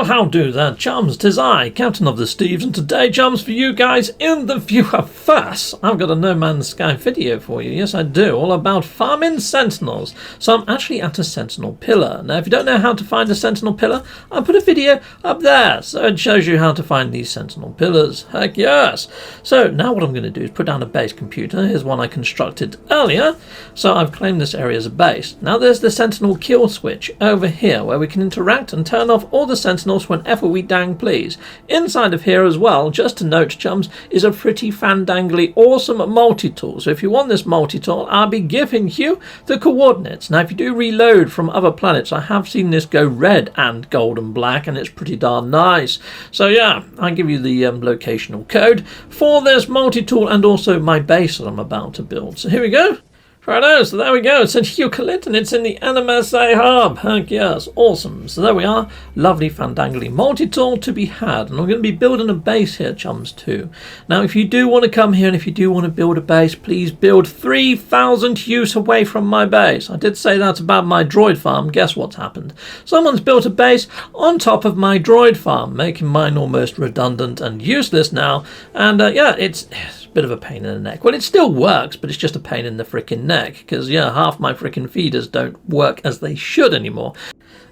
Well, how do there, chums? 'Tis I, Captain of the Steves, and today, chums, for you guys in the viewer first, I've got a No Man's Sky video for you. Yes, I do, all about farming Sentinels. So I'm actually at a Sentinel pillar. Now, if you don't know how to find a Sentinel pillar, I'll put a video up there, so it shows you how to find these Sentinel pillars. Heck yes! So now what I'm going to do is put down a base computer. Here's one I constructed earlier. So I've claimed this area as a base. Now there's the Sentinel kill switch over here, where we can interact and turn off all the Sentinels whenever we dang please. Inside of here as well, just to note, chums, is a pretty fandangly awesome multi-tool. So if you want this multi-tool, I'll be giving you the coordinates. Now if you do reload from other planets, I have seen this go red and gold and black, and it's pretty darn nice. So yeah, I'll give you the locational code for this multi-tool and also my base that I'm about to build. So here we go. Righto, so there we go. It's in Euclid and it's in the NMS hub. Heck yes, awesome. So there we are. Lovely fandangly multi-tool to be had. And I'm going to be building a base here, chums, too. Now, if you do want to come here and if you do want to build a base, please build 3,000 use away from my base. I did say that about my droid farm. Guess what's happened? Someone's built a base on top of my droid farm, making mine almost redundant and useless now. And yeah, it's a bit of a pain in the neck. Well, it still works, but it's just a pain in the frickin' neck, because yeah, half my frickin' feeders don't work as they should anymore.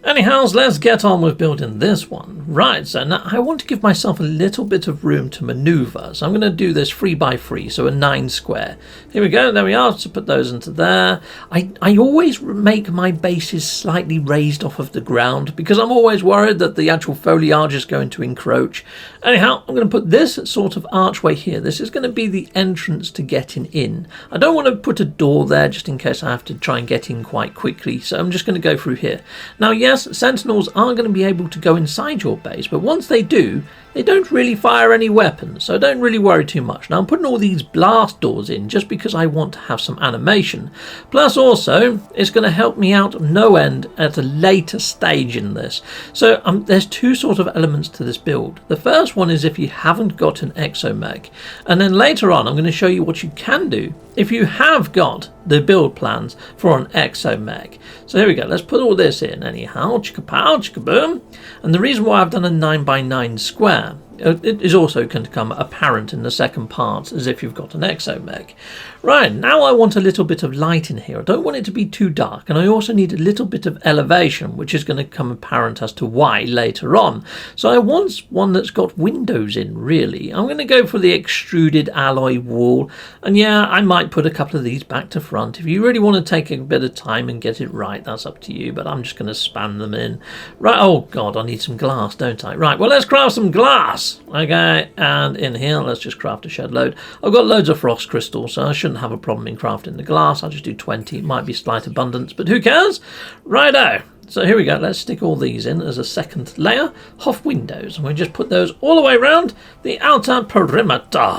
Anyhow, let's get on with building this one. Right, so now I want to give myself a little bit of room to maneuver. So I'm going to do this 3x3, so a 9 square. Here we go, there we are, so put those into there. I always make my bases slightly raised off of the ground, because I'm always worried that the actual foliage is going to encroach. Anyhow, I'm going to put this sort of archway here. This is going to be the entrance to getting in. I don't want to put a door there, just in case I have to try and get in quite quickly. So I'm just going to go through here. Now, yes, Sentinels are going to be able to go inside your base, but once they do, they don't really fire any weapons, so don't really worry too much. Now I'm putting all these blast doors in just because I want to have some animation. Plus also, it's going to help me out no end at a later stage in this. So there's two sort of elements to this build. The first one is if you haven't got an exomech, and then later on I'm going to show you what you can do if you have got the build plans for an exomech. So here we go, let's put all this in anyhow, chicka-pow, chicka-boom. And the reason why I've done a 9x9 square, it is also going to come apparent in the second part, as if you've got an exomech. Right, now I want a little bit of light in here. I don't want it to be too dark, and I also need a little bit of elevation, which is going to come apparent as to why later on. So I want one that's got windows in, really. I'm going to go for the extruded alloy wall, and yeah, I might put a couple of these back to front. If you really want to take a bit of time and get it right, that's up to you, but I'm just going to span them in. Right, oh god, I need some glass, don't I? Right, well, let's craft some glass. Okay, and in here, let's just craft a shed load. I've got loads of frost crystals, so I shouldn't have a problem in crafting the glass. I'll just do 20. It might be slight abundance, but who cares? Righto. So here we go. Let's stick all these in as a second layer of windows. And we'll just put those all the way around the outer perimeter.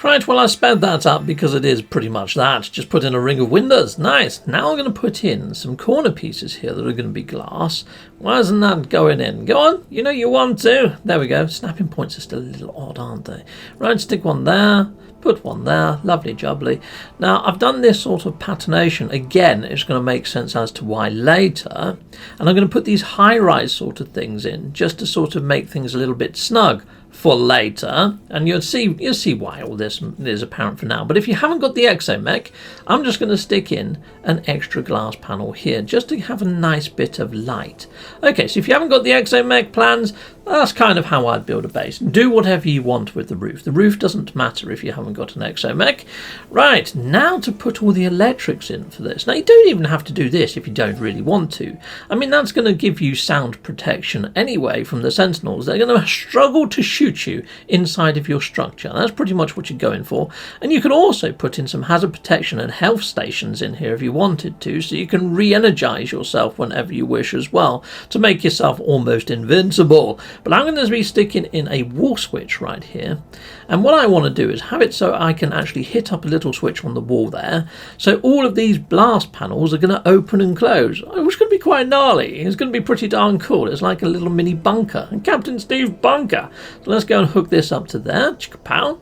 Right, well I sped that up because it is pretty much that. Just put in a ring of windows. Nice. Now I'm going to put in some corner pieces here that are going to be glass. Why isn't that going in? Go on, you know you want to. There we go. Snapping points are still a little odd, aren't they? Right, stick one there. Put one there, lovely jubbly. Now I've done this sort of patternation. Again, it's going to make sense as to why later. And I'm going to put these high-rise sort of things in just to sort of make things a little bit snug for later, and you'll see why all this is apparent for now. But if you haven't got the exomech, I'm just going to stick in an extra glass panel here just to have a nice bit of light. Okay, so if you haven't got the exomech plans, that's kind of how I'd build a base. Do whatever you want with the roof. The roof doesn't matter if you haven't got an exomech. Right, now to put all the electrics in for this. Now you don't even have to do this if you don't really want to. I mean, that's going to give you sound protection anyway from the Sentinels. They're going to struggle to shoot you inside of your structure. That's pretty much what you're going for. And you could also put in some hazard protection and health stations in here if you wanted to, so you can re-energize yourself whenever you wish as well, to make yourself almost invincible. But I'm going to be sticking in a wall switch right here, and what I want to do is have it so I can actually hit up a little switch on the wall there, so all of these blast panels are going to open and close, which is going to be quite gnarly. It's going to be pretty darn cool. It's like a little mini bunker, a Captain Steve bunker. So let's go and hook this up to there. Chicka-pow.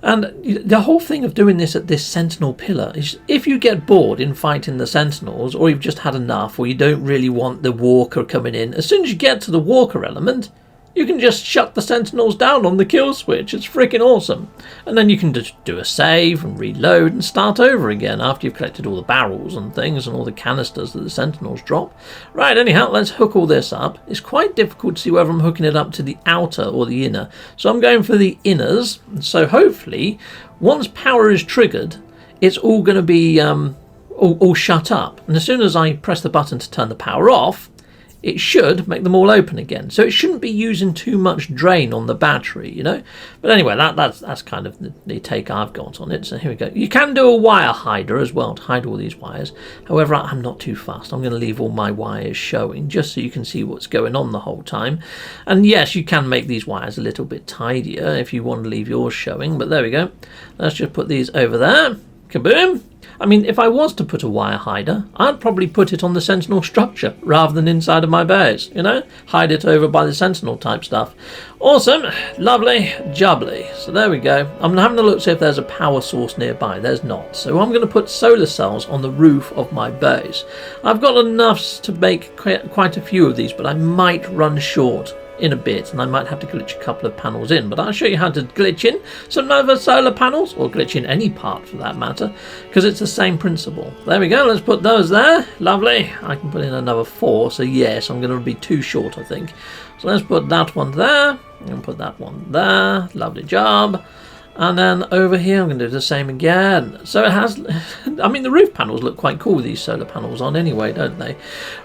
And the whole thing of doing this at this Sentinel pillar is if you get bored in fighting the Sentinels, or you've just had enough, or you don't really want the Walker coming in, as soon as you get to the Walker element, you can just shut the Sentinels down on the kill switch. It's freaking awesome. And then you can just do a save and reload and start over again after you've collected all the barrels and things and all the canisters that the Sentinels drop. Right, anyhow, let's hook all this up. It's quite difficult to see whether I'm hooking it up to the outer or the inner. So I'm going for the inners. So hopefully, once power is triggered, it's all going to be all shut up. And as soon as I press the button to turn the power off, it should make them all open again. So it shouldn't be using too much drain on the battery, you know. But anyway, that's kind of the take I've got on it. So here we go. You can do a wire hider as well to hide all these wires. However, I'm not too fast. I'm going to leave all my wires showing just so you can see what's going on the whole time. And yes, you can make these wires a little bit tidier if you want to leave yours showing. But there we go. Let's just put these over there. Kaboom! I mean, if I was to put a wire hider, I'd probably put it on the Sentinel structure rather than inside of my base, you know? Hide it over by the Sentinel type stuff. Awesome, lovely, jubbly. So there we go. I'm having a look to see if there's a power source nearby. There's not. So I'm going to put solar cells on the roof of my base. I've got enough to make quite a few of these, but I might run short in a bit, and I might have to glitch a couple of panels in, but I'll show you how to glitch in some other solar panels, or glitch in any part for that matter, because it's the same principle. There we go, let's put those there. Lovely. I can put in another 4, so yes, I'm going to be too short, I think. So let's put that one there, and put that one there. Lovely job. And then over here I'm going to do the same again. So it has, I mean, the roof panels look quite cool with these solar panels on anyway, don't they?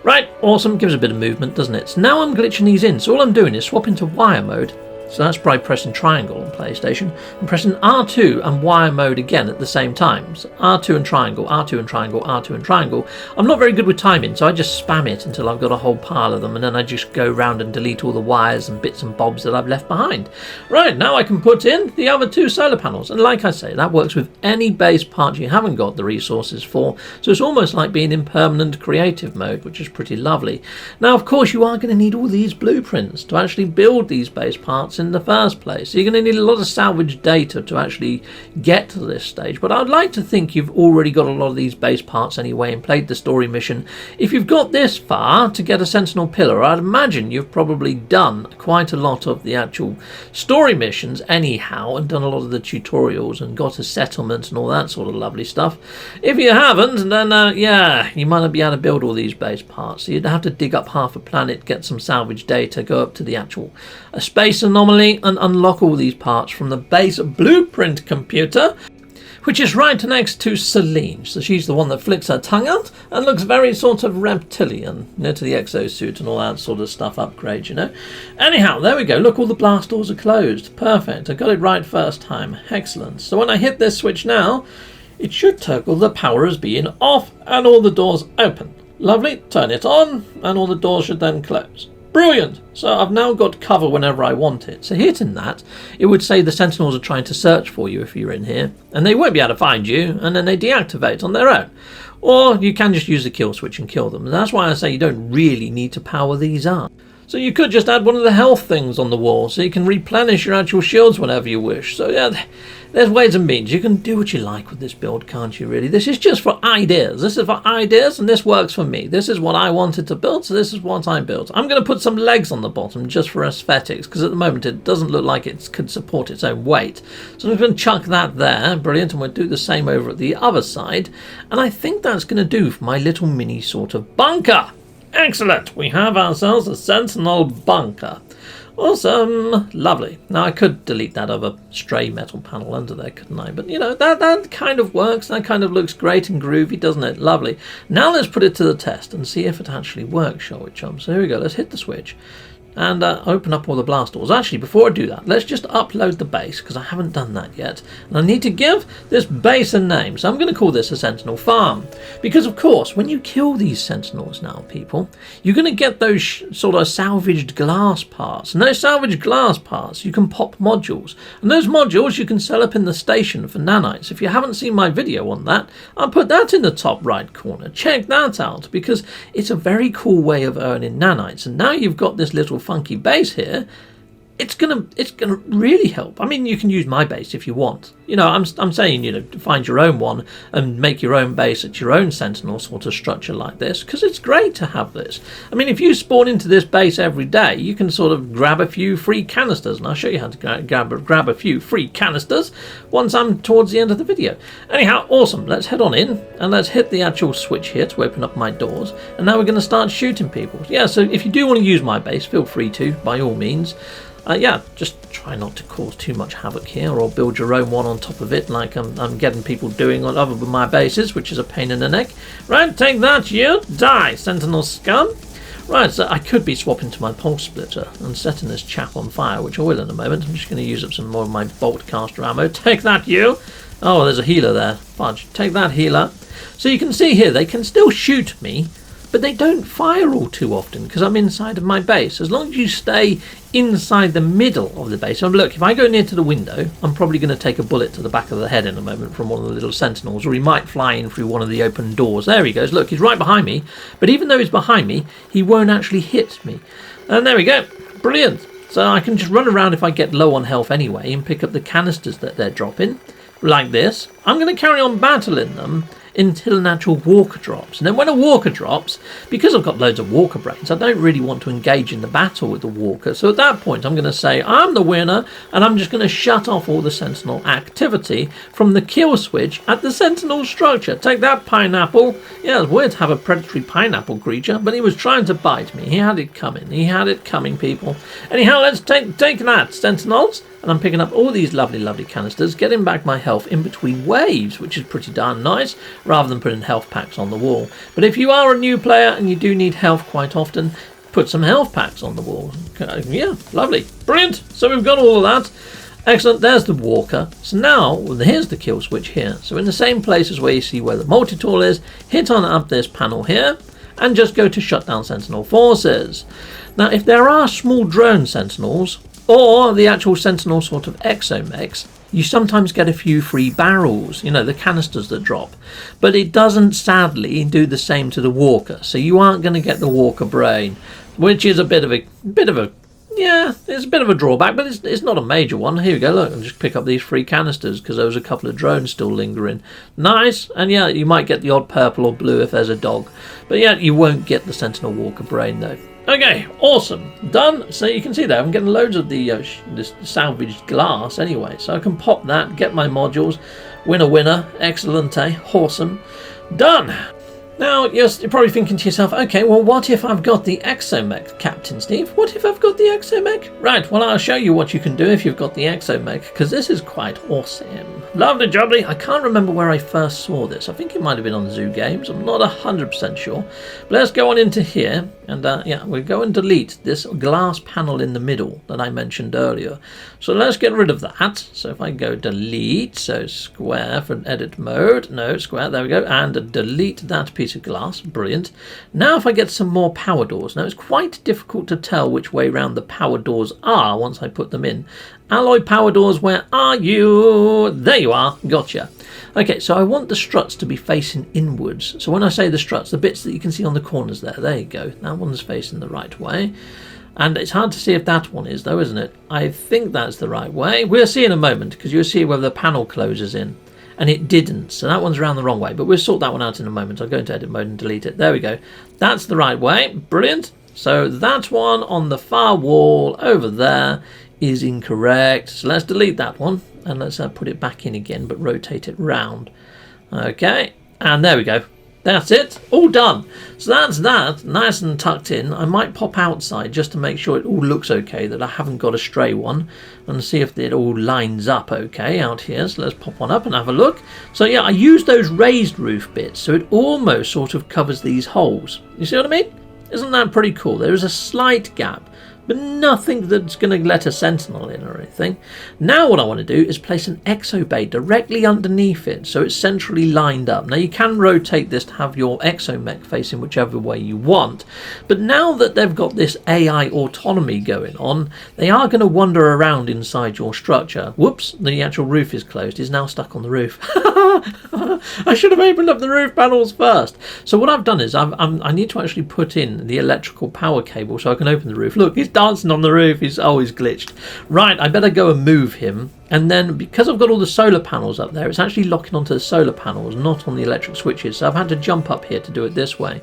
Right, awesome, gives a bit of movement, doesn't it? So now I'm glitching these in. So all I'm doing is swap into wire mode. So that's by pressing triangle on PlayStation and pressing R2 and wire mode again at the same time. So R2 and triangle, R2 and triangle, R2 and triangle. I'm not very good with timing, so I just spam it until I've got a whole pile of them, and then I just go around and delete all the wires and bits and bobs that I've left behind. Right, now I can put in the other 2 solar panels, and like I say, that works with any base part you haven't got the resources for, so it's almost like being in permanent creative mode, which is pretty lovely. Now, of course, you are going to need all these blueprints to actually build these base parts in the first place. So you're going to need a lot of salvage data to actually get to this stage, but I'd like to think you've already got a lot of these base parts anyway and played the story mission. If you've got this far to get a Sentinel pillar, I'd imagine you've probably done quite a lot of the actual story missions anyhow, and done a lot of the tutorials and got a settlement and all that sort of lovely stuff. If you haven't, then yeah, you might not be able to build all these base parts. So you'd have to dig up half a planet, get some salvage data, go up to the actual space anomaly and unlock all these parts from the base blueprint computer, which is right next to Celine. So she's the one that flicks her tongue out and looks very sort of reptilian, you know, to the exosuit and all that sort of stuff upgrade, you know. Anyhow, there we go. Look, all the blast doors are closed. Perfect. I got it right first time. Excellent. So when I hit this switch now, it should toggle the power as being off and all the doors open. Lovely. Turn it on and all the doors should then close. Brilliant! So I've now got cover whenever I want it. So hitting that, it would say the Sentinels are trying to search for you if you're in here, and they won't be able to find you, and then they deactivate on their own. Or you can just use the kill switch and kill them. And that's why I say you don't really need to power these up. So you could just add one of the health things on the wall so you can replenish your actual shields whenever you wish. So yeah, there's ways and means. You can do what you like with this build, can't you, really? This is just for ideas. This is for ideas, and this works for me. This is what I wanted to build, so this is what I built. I'm going to put some legs on the bottom just for aesthetics, because at the moment it doesn't look like it could support its own weight. So I'm going to chuck that there. Brilliant. And we'll do the same over at the other side. And I think that's going to do for my little mini sort of bunker. Excellent! We have ourselves a Sentinel bunker. Awesome! Lovely. Now I could delete that other stray metal panel under there, couldn't I? But you know, that kind of works. That kind of looks great and groovy, doesn't it? Lovely. Now let's put it to the test and see if it actually works, shall we, chums? So here we go. Let's hit the switch and open up all the blast doors. Actually, before I do that, let's just upload the base, because I haven't done that yet. And I need to give this base a name, so I'm going to call this a Sentinel Farm. Because, of course, when you kill these Sentinels now, people, you're going to get those sort of salvaged glass parts. And those salvaged glass parts, you can pop modules. And those modules you can sell up in the station for nanites. If you haven't seen my video on that, I'll put that in the top right corner. Check that out, because it's a very cool way of earning nanites. And now you've got this little funky base here, it's gonna really help. I mean, you can use my base if you want. You know, I'm saying, you know, find your own one and make your own base at your own Sentinel sort of structure like this, because it's great to have this. I mean, if you spawn into this base every day, you can sort of grab a few free canisters, and I'll show you how to grab a few free canisters once I'm towards the end of the video. Anyhow, awesome. Let's head on in and let's hit the actual switch here to open up my doors, and now we're going to start shooting people. Yeah, so if you do want to use my base, feel free to, by all means. Yeah, just try not to cause too much havoc here, or build your own one on top of it, like I'm getting people doing on other than my bases, which is a pain in the neck. Right, take that, you! Die, Sentinel scum! Right, so I could be swapping to my pulse splitter and setting this chap on fire, which I will in a moment. I'm just going to use up some more of my bolt caster ammo. Take that, you! Oh, there's a healer there. Fudge. Take that, healer. So you can see here, they can still shoot me, but they don't fire all too often because I'm inside of my base. As long as you stay inside the middle of the base. And look, if I go near to the window, I'm probably going to take a bullet to the back of the head in a moment from one of the little sentinels, or he might fly in through one of the open doors. There he goes. Look, he's right behind me. But even though he's behind me, he won't actually hit me. And there we go. Brilliant. So I can just run around if I get low on health anyway and pick up the canisters that they're dropping, like this. I'm going to carry on battling them until an actual walker drops. And then when a walker drops, because I've got loads of walker brains, I don't really want to engage in the battle with the walker. So at that point, I'm going to say, I'm the winner, and I'm just going to shut off all the sentinel activity from the kill switch at the sentinel structure. Take that, pineapple. Yeah, it's weird to have a predatory pineapple creature, but he was trying to bite me. He had it coming. He had it coming, people. Anyhow, let's take that, sentinels. And I'm picking up all these lovely, lovely canisters, getting back my health in between waves, which is pretty darn nice, rather than putting health packs on the wall. But if you are a new player and you do need health quite often, put some health packs on the wall. Yeah, lovely. Brilliant. So we've got all of that. Excellent. There's the walker. So now, well, here's the kill switch here. So in the same place as where you see where the multi-tool is, hit on up this panel here, and just go to shut down sentinel forces. Now, if there are small drone sentinels, or the actual sentinel sort of exomechs, you sometimes get a few free barrels, you know, the canisters that drop. But it doesn't, sadly, do the same to the walker. So you aren't going to get the walker brain, which is a bit of a yeah, it's a bit of a drawback, but it's not a major one. Here we go, look, I'll just pick up these free canisters because there was a couple of drones still lingering. Nice, and yeah, you might get the odd purple or blue if there's a dog. But yeah, you won't get the sentinel walker brain though. Okay, awesome. Done. So you can see there, I'm getting loads of the this salvaged glass anyway. So I can pop that, get my modules. Winner, winner. Excellent, eh? Awesome. Done. Now, you're probably thinking to yourself, okay, well, what if I've got the exomech, Captain Steve? What if I've got the exomech? Right, well, I'll show you what you can do if you've got the exomech, because this is quite awesome. Lovely jubbly. I can't remember where I first saw this. I think it might have been on Zoo Games. I'm not 100% sure. But let's go on into here, and yeah, we'll go and delete this glass panel in the middle that I mentioned earlier. So let's get rid of that. So if I go delete, so square for edit mode, no, square, there we go, and delete that piece of glass. Brilliant. Now if I get some more power doors. Now it's quite difficult to tell which way round the power doors are once I put them in. Alloy power doors, where are you? There you are. Gotcha. Okay, so I want the struts to be facing inwards. So when I say the struts, the bits that you can see on the corners there you go. That one's facing the right way. And it's hard to see if that one is though, isn't it? I think that's the right way. We'll see in a moment, because you'll see whether the panel closes in. And it didn't, so that one's around the wrong way, but we'll sort that one out in a moment. I'll go into edit mode and delete it. There we go. That's the right way. Brilliant. So that one on the far wall over there is incorrect. So let's delete that one, and let's put it back in again, but rotate it round. Okay, and there we go. That's it, all done. So that's that, nice and tucked in. I might pop outside just to make sure it all looks okay, that I haven't got a stray one, and see if it all lines up okay out here. So let's pop one up and have a look. So yeah, I used those raised roof bits, so it almost sort of covers these holes. You see what I mean? Isn't that pretty cool? There is a slight gap, but nothing that's going to let a sentinel in or anything. Now what I want to do is place an exo bay directly underneath it, so it's centrally lined up. Now you can rotate this to have your exomech facing whichever way you want, but now that they've got this AI autonomy going on, they are going to wander around inside your structure. Whoops, the actual roof is closed. He's now stuck on the roof. I should have opened up the roof panels first. So what I've done is I need to actually put in the electrical power cable so I can open the roof. Look, he's dancing on the roof. He's always glitched. Right, I better go and move him. And then, because I've got all the solar panels up there, it's actually locking onto the solar panels, not on the electric switches. So I've had to jump up here to do it this way.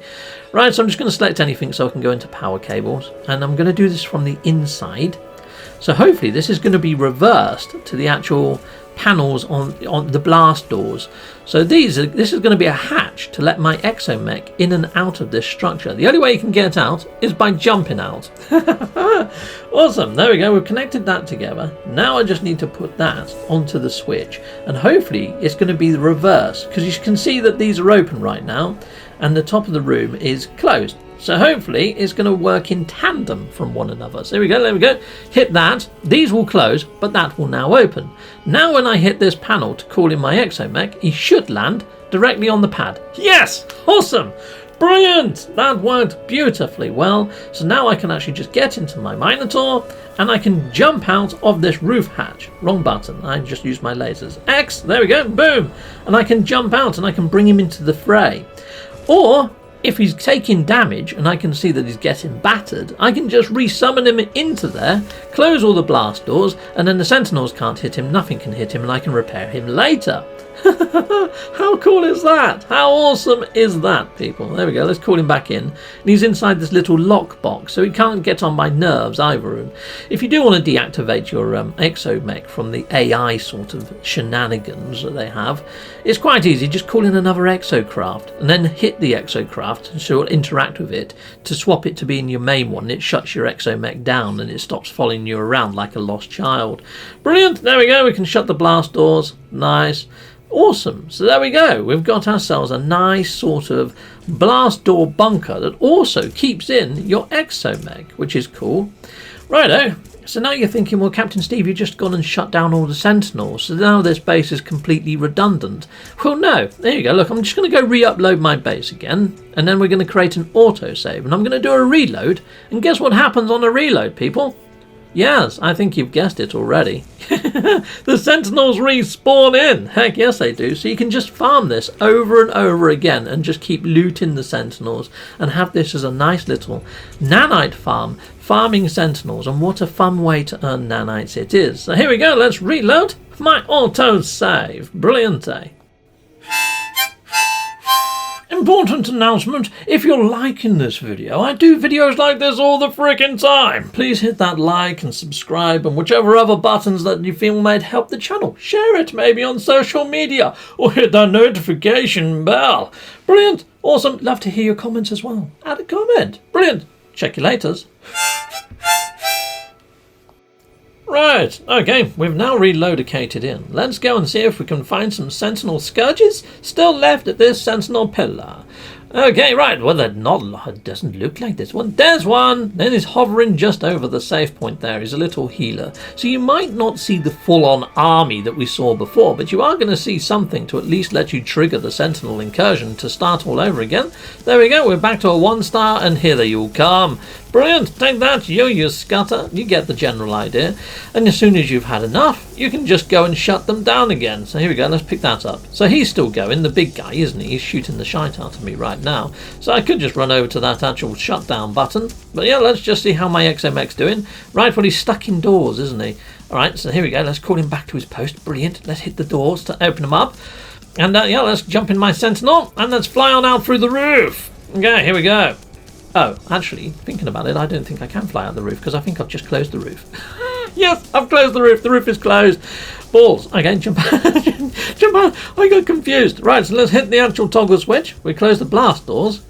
Right, so I'm just going to select anything so I can go into power cables. And I'm going to do this from the inside. So hopefully this is going to be reversed to the actual panels on the blast doors. So this is going to be a hatch to let my exomech in and out of this structure. The only way you can get out is by jumping out. Awesome, there we go, we've connected that together. Now I just need to put that onto the switch, and hopefully it's going to be the reverse, because you can see that these are open right now and the top of the room is closed. So hopefully it's going to work in tandem from one another. So there we go. Hit that. These will close, but that will now open. Now when I hit this panel to call in my exomech, he should land directly on the pad. Yes! Awesome! Brilliant! That worked beautifully well. So now I can actually just get into my Minotaur and I can jump out of this roof hatch. Wrong button. I just used my lasers. X! There we go. Boom! And I can jump out and I can bring him into the fray. Or if he's taking damage and I can see that he's getting battered, I can just resummon him into there, close all the blast doors, and then the Sentinels can't hit him, nothing can hit him, and I can repair him later. How cool is that? How awesome is that, people? There we go, let's call him back in. And he's inside this little lock box, so he can't get on my nerves either. And if you do want to deactivate your exomech from the AI sort of shenanigans that they have, it's quite easy. Just call in another exocraft and then hit the exocraft so it'll interact with it to swap it to being your main one. It shuts your exomech down and it stops following you around like a lost child. Brilliant, there we go, we can shut the blast doors. Nice. Awesome, so there we go, we've got ourselves a nice sort of blast door bunker that also keeps in your exomech, which is cool. Righto, so now you're thinking, well, Captain Steve, you've just gone and shut down all the Sentinels, so now this base is completely redundant. Well, no, there you go, look, I'm just going to go re-upload my base again, and then we're going to create an autosave, and I'm going to do a reload, and guess what happens on a reload, people? Yes, I think you've guessed it already. The Sentinels respawn in. Heck yes they do. So you can just farm this over and over again and just keep looting the Sentinels and have this as a nice little nanite farm, farming Sentinels. And what a fun way to earn nanites it is. So here we go, let's reload my auto save. Brilliant, eh? Important announcement, if you're liking this video, I do videos like this all the freaking time. Please hit that like and subscribe and whichever other buttons that you feel might help the channel. Share it maybe on social media or hit that notification bell. Brilliant, awesome, love to hear your comments as well. Add a comment, brilliant, check you laters. Right, okay, we've now relocated in. Let's go and see if we can find some Sentinel Scourges still left at this Sentinel pillar. Okay, right, well, it doesn't look like this one. There's one! Then he's hovering just over the safe point there. He's a little healer. So you might not see the full-on army that we saw before, but you are going to see something to at least let you trigger the Sentinel incursion to start all over again. There we go, we're back to a 1-star, and here they all come. Brilliant, take that, you scutter. You get the general idea. And as soon as you've had enough, you can just go and shut them down again. So here we go, let's pick that up. So he's still going, the big guy, isn't he? He's shooting the shite out of me right now. So I could just run over to that actual shutdown button. But yeah, let's just see how my exomech's doing. Right, well, he's stuck indoors, isn't he? Alright, so here we go, let's call him back to his post. Brilliant, let's hit the doors to open them up. And yeah, let's jump in my Sentinel and let's fly on out through the roof. Okay, here we go. Oh, actually, thinking about it, I don't think I can fly out the roof because I think I've just closed the roof. Yes, I've closed the roof. The roof is closed. Balls. Okay, jump out. Jump out. I got confused. Right, so let's hit the actual toggle switch. We close the blast doors.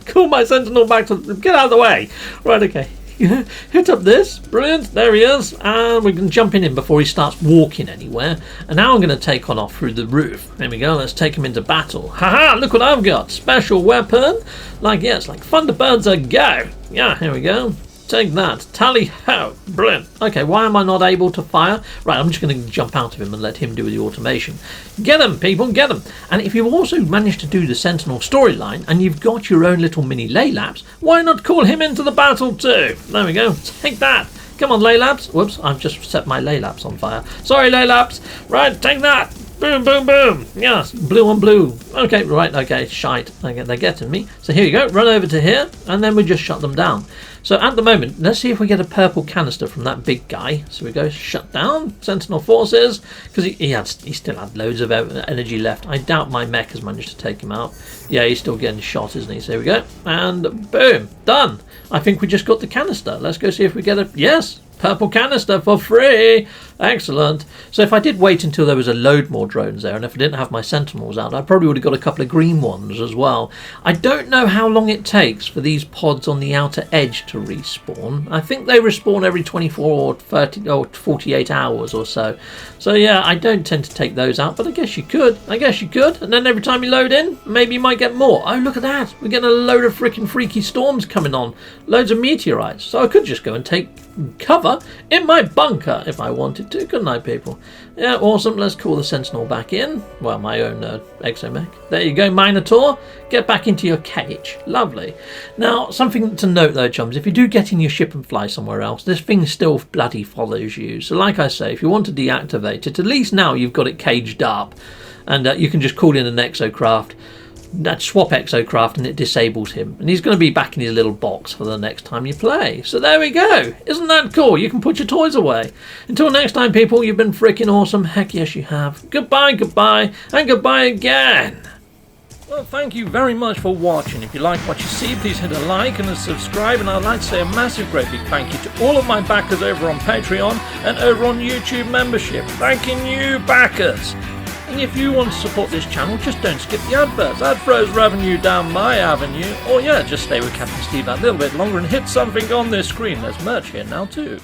Call my Sentinel back to... Get out of the way. Right, okay. Hit up this. Brilliant. There he is. And we can jump in him before he starts walking anywhere. And now I'm going to take on off through the roof. There we go. Let's take him into battle. Haha, look what I've got. Special weapon. Like, yeah, it's like Thunderbirds a go. Yeah, here we go. Take that. Tally ho. Brilliant. Okay, why am I not able to fire? Right, I'm just going to jump out of him and let him do the automation. Get him, people, get him. And if you've also managed to do the Sentinel storyline and you've got your own little mini Laylaps, why not call him into the battle too? There we go. Take that. Come on, Laylaps. Whoops, I've just set my Laylaps on fire. Sorry, Laylaps. Right, take that. Boom, boom, boom. Yes, blue on blue. Okay, right, okay, shite. They're getting me. So here you go, run over to here, and then we just shut them down. So at the moment, let's see if we get a purple canister from that big guy. So we go shut down Sentinel forces, because he still had loads of energy left. I doubt my mech has managed to take him out. Yeah, he's still getting shot, isn't he? So here we go, and boom, done. I think we just got the canister. Let's go see if we get a yes. Purple canister for free! Excellent. So if I did wait until there was a load more drones there, and if I didn't have my Sentinels out, I probably would have got a couple of green ones as well. I don't know how long it takes for these pods on the outer edge to respawn. I think they respawn every 24 or 30 or 48 hours or so. So yeah, I don't tend to take those out, but I guess you could. I guess you could. And then every time you load in, maybe you might get more. Oh, look at that. We're getting a load of freaking freaky storms coming on. Loads of meteorites. So I could just go and take cover in my bunker if I wanted to, couldn't I, people? Yeah, awesome. Let's call the Sentinel back in. Well, my own exomech. There you go, Minotaur. Get back into your cage. Lovely. Now, something to note though, chums, if you do get in your ship and fly somewhere else, this thing still bloody follows you. So like I say, if you want to deactivate it, at least now you've got it caged up, and you can just call in an exocraft, swap exocraft, and it disables him, and he's going to be back in his little box for the next time you play. So there we go. Isn't that cool? You can put your toys away. Until next time, people, you've been freaking awesome. Heck yes you have. Goodbye, goodbye, and goodbye again. Well, thank you very much for watching. If you like what you see, please hit a like and a subscribe, and I'd like to say a massive great big thank you to all of my backers over on Patreon and over on YouTube membership. Thanking you, backers. And if you want to support this channel, just don't skip the adverts. That throws revenue down my avenue. Or yeah, just stay with Captain Steve that little bit longer and hit something on this screen. There's merch here now too.